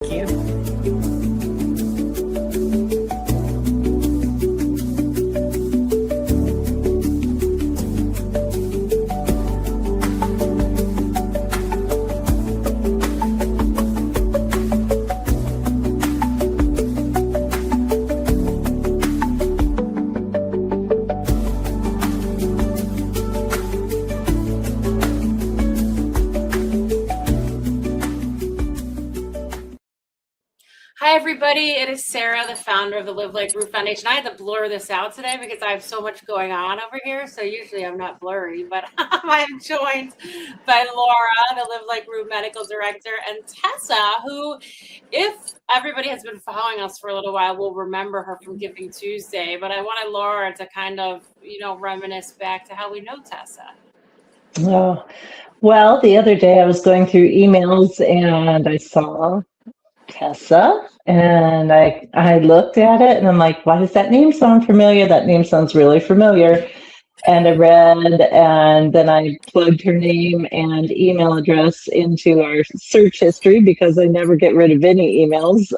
Thank you. Hi, everybody. It is Sarah, the founder of the Live Like Roof Foundation. I had to blur this out today because I have so much going on over here. So usually I'm not blurry, but I am joined by Laura, the Live Like Roof Medical Director, and Tessa, who, if everybody has been following us for a little while, will remember her from Giving Tuesday. But I wanted Laura to kind of, reminisce back to how we know Tessa. Oh, well, the other day I was going through emails and I saw Tessa and I looked at it and I'm like, why does that name sound familiar? That name sounds really familiar. And I read and then I plugged her name and email address into our search history because I never get rid of any emails.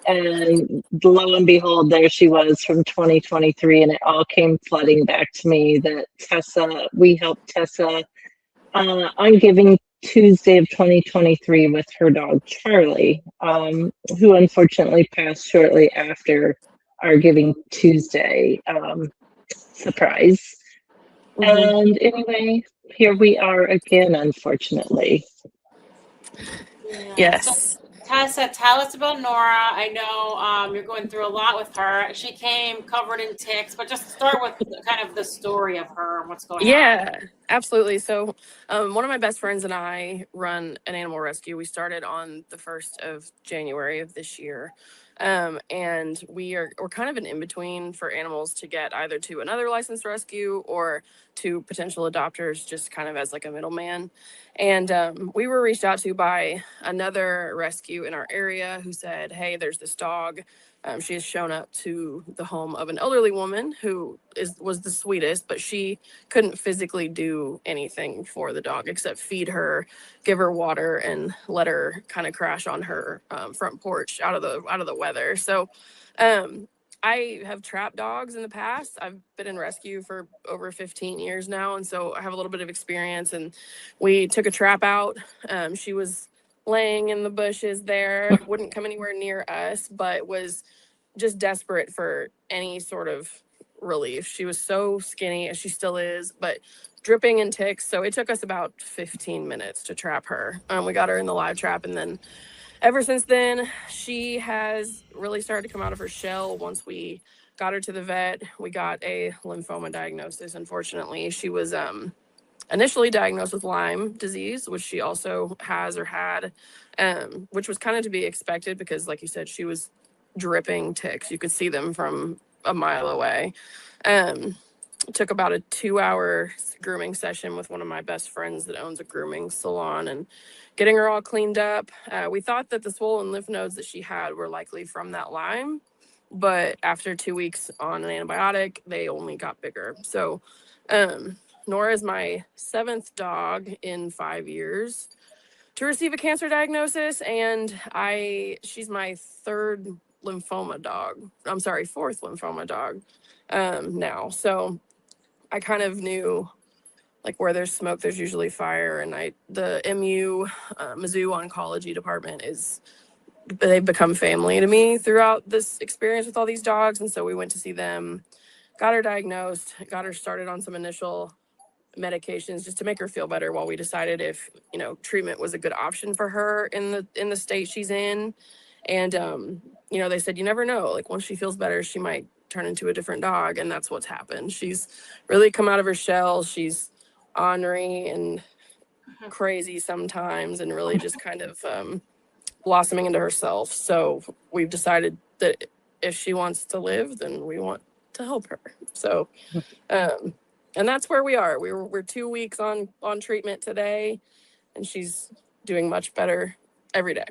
And lo and behold, there she was from 2023, and it all came flooding back to me that we helped Tessa on Giving Tuesday of 2023 with her dog Charlie, who unfortunately passed shortly after our Giving Tuesday surprise. And anyway, here we are again, unfortunately. Yes. So, Tessa, tell us about Norah. I know you're going through a lot with her. She came covered in ticks, but just start with kind of the story of her and what's going on. Yeah, absolutely. So one of my best friends and I run an animal rescue. We started on the 1st of January of this year. And we're kind of an in-between for animals to get either to another licensed rescue or to potential adopters, just kind of as like a middleman. And we were reached out to by another rescue in our area who said, hey, there's this dog. She has shown up to the home of an elderly woman who was the sweetest, but she couldn't physically do anything for the dog except feed her, give her water, and let her kind of crash on her front porch out of the weather. So I have trapped dogs in the past. I've been in rescue for over 15 years now, and so I have a little bit of experience. And we took a trap out. She was laying in the bushes there, wouldn't come anywhere near us, but was just desperate for any sort of relief. She was so skinny, as she still is, but dripping in ticks. So it took us about 15 minutes to trap her. We got her in the live trap, and then ever since then, she has really started to come out of her shell. Once we got her to the vet, we got a lymphoma diagnosis. Unfortunately, she was initially diagnosed with Lyme disease, which she also has or had, which was kind of to be expected because, like you said, she was dripping ticks. You could see them from a mile away. Took about a 2-hour grooming session with one of my best friends that owns a grooming salon and getting her all cleaned up. We thought that the swollen lymph nodes that she had were likely from that Lyme, but after 2 weeks on an antibiotic, they only got bigger. So Norah is my 7th dog in 5 years to receive a cancer diagnosis, and she's my 4th lymphoma dog now. So I kind of knew, like, where there's smoke, there's usually fire. And the Mizzou oncology department they've become family to me throughout this experience with all these dogs. And so we went to see them, got her diagnosed, got her started on some initial medications just to make her feel better while we decided if, treatment was a good option for her in the state she's in. And, they said, you never know, like, once she feels better, she might turn into a different dog. And that's what's happened. She's really come out of her shell. She's ornery and crazy sometimes, and really just kind of blossoming into herself. So we've decided that if she wants to live, then we want to help her. So, and that's where we are. We're 2 weeks on treatment today, and she's doing much better every day.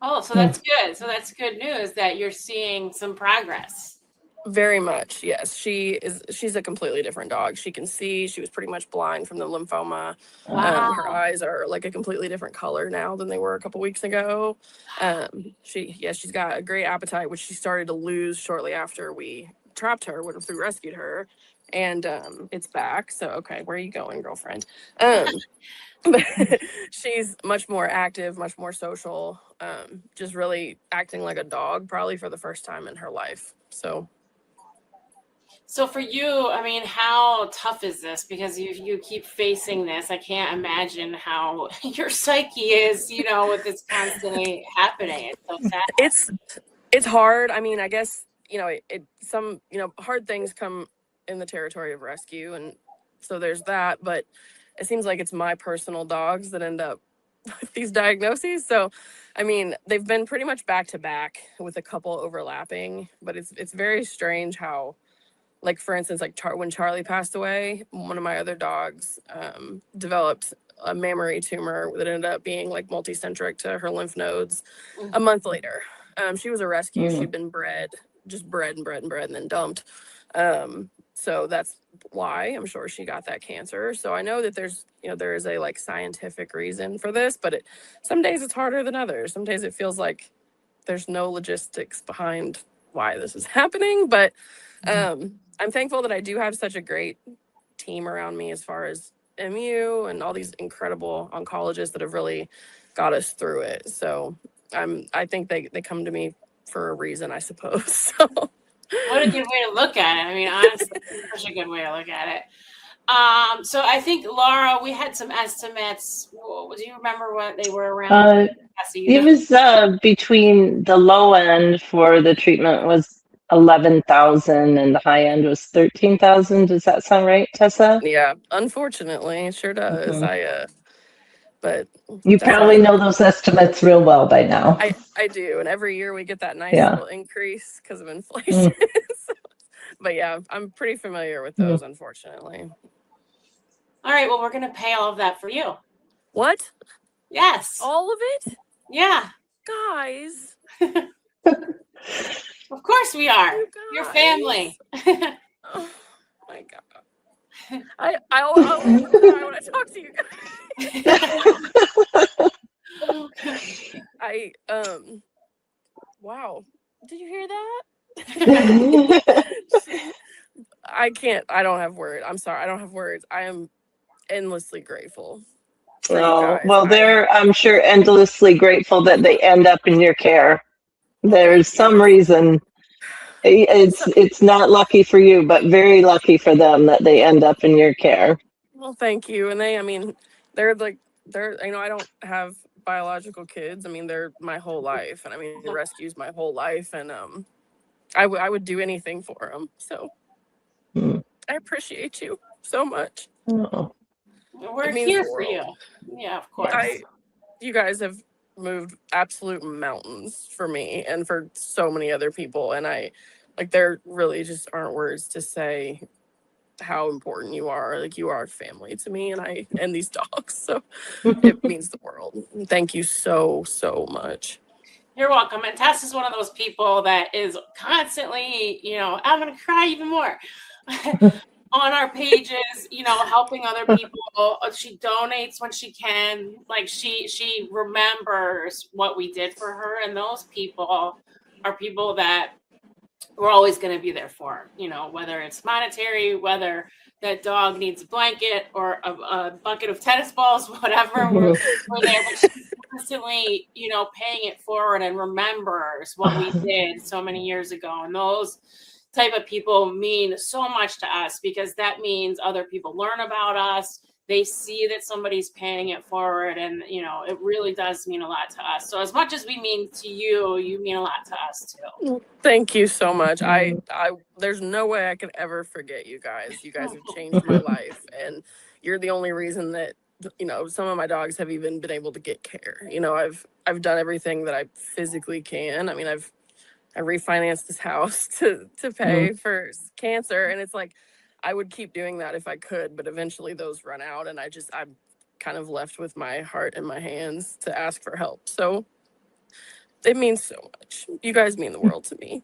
Oh, so that's good. So that's good news that you're seeing some progress. Very much, yes. She's a completely different dog. She can see. She was pretty much blind from the lymphoma. Her Wow. eyes are like a completely different color now than they were a couple weeks ago. She's got a great appetite, which she started to lose shortly after we trapped her, when we rescued her. And it's back. So okay, where are you going, girlfriend? Um, but she's much more active, much more social, just really acting like a dog, probably for the first time in her life. So for you, I mean, how tough is this? Because you keep facing this. I can't imagine how your psyche is, with this constantly happening. It's so sad. It's hard. I mean, I guess, some, hard things come in the territory of rescue, and so there's that, but it seems like it's my personal dogs that end up with these diagnoses. So, I mean, they've been pretty much back to back with a couple overlapping, but it's very strange how, like, for instance, like when Charlie passed away, one of my other dogs developed a mammary tumor that ended up being like multicentric to her lymph nodes a month later. She was a rescue. She'd been bred, just bred and bred and bred and then dumped. So that's why I'm sure she got that cancer. So I know that there is a like scientific reason for this, but some days it's harder than others. Some days it feels like there's no logistics behind why this is happening, but I'm thankful that I do have such a great team around me as far as MU and all these incredible oncologists that have really got us through it. So I think they come to me for a reason, I suppose. So What a good way to look at it. I mean, honestly, such a good way to look at it. So I think, Laura, we had some estimates. Do you remember what they were around? It was between the low end for the treatment was 11,000 and the high end was 13,000. Does that sound right, Tessa? yeah, unfortunately, it sure does. But You that's probably know those estimates real well by now. I do, and every year we get that nice Yeah. little increase because of inflation. But yeah, I'm pretty familiar with those, unfortunately. All right, well, we're going to pay all of that for you. What? Yes. All of it? Yeah. Guys. Of course we are. Your family. Oh my God. I'll cry when I talk to you guys. Wow. Did you hear that? I don't have words. I'm sorry. I don't have words. I am endlessly grateful for you guys. Well, I'm sure, endlessly grateful that they end up in your care. There's some reason. It's not lucky for you, but very lucky for them that they end up in your care. Well, thank you. And I mean, they're, I don't have biological kids. I mean, they're my whole life. And I mean, the rescue's my whole life. And I would do anything for them. So I appreciate you so much. Oh. We're here for you. Yeah, of course. You guys have moved absolute mountains for me and for so many other people. And there really just aren't words to say how important you are. Like, you are family to me and these dogs. So it means the world. Thank you so, so much. You're welcome. And Tess is one of those people that is constantly, I'm going to cry even more. On our pages, helping other people. She donates when she can. Like, she remembers what we did for her, and those people are people that we're always going to be there for. Whether it's monetary, whether that dog needs a blanket or a bucket of tennis balls, whatever, we're there. But she's constantly, paying it forward and remembers what we did so many years ago, and those type of people mean so much to us, because that means other people learn about us. They see that somebody's paying it forward, and it really does mean a lot to us. So as much as we mean to you, you mean a lot to us too. Thank you so much. I there's no way I could ever forget you guys. You guys have changed my life, and you're the only reason that some of my dogs have even been able to get care. I've done everything that I physically can. I mean, I refinanced this house to pay for cancer, and it's like I would keep doing that if I could, but eventually those run out, and I'm kind of left with my heart in my hands to ask for help. So it means so much. You guys mean the world to me.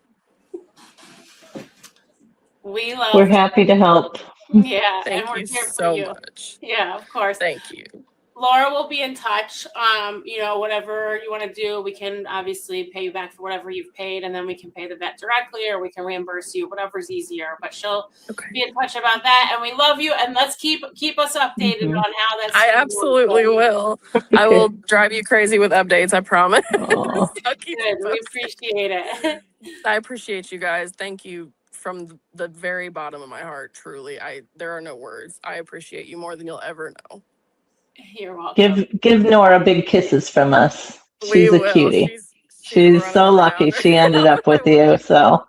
We love We're happy to help. Yeah, and Thank we're you here for so you. much. Yeah, of course. Thank you. Laura will be in touch. Whatever you want to do, we can obviously pay you back for whatever you've paid, and then we can pay the vet directly, or we can reimburse you, whatever's easier. But she'll be in touch about that, and we love you. And let's keep us updated on how that's. I absolutely will. I will drive you crazy with updates. I promise. Oh. Good. We appreciate it. I appreciate you guys. Thank you from the very bottom of my heart. Truly, there are no words. I appreciate you more than you'll ever know. You're welcome. Give Norah big kisses from us. She's a cutie. She's so lucky she ended up with you. So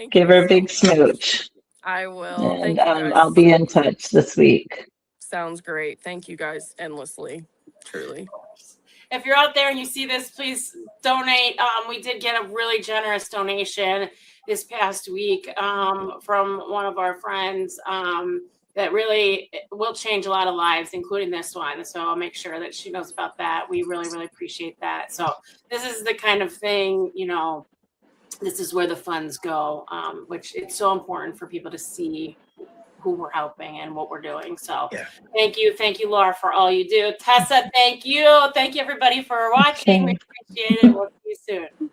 give her a big smooch. I will. And Thank you guys. I'll be in touch this week. Sounds great. Thank you guys endlessly. Truly. If you're out there and you see this, please donate. We did get a really generous donation this past week from one of our friends that really will change a lot of lives, including this one. So I'll make sure that she knows about that. We really, really appreciate that. So this is the kind of thing, this is where the funds go, which it's so important for people to see who we're helping and what we're doing. So thank you, Laura, for all you do. Tessa, thank you everybody for watching. We appreciate it. We'll see you soon.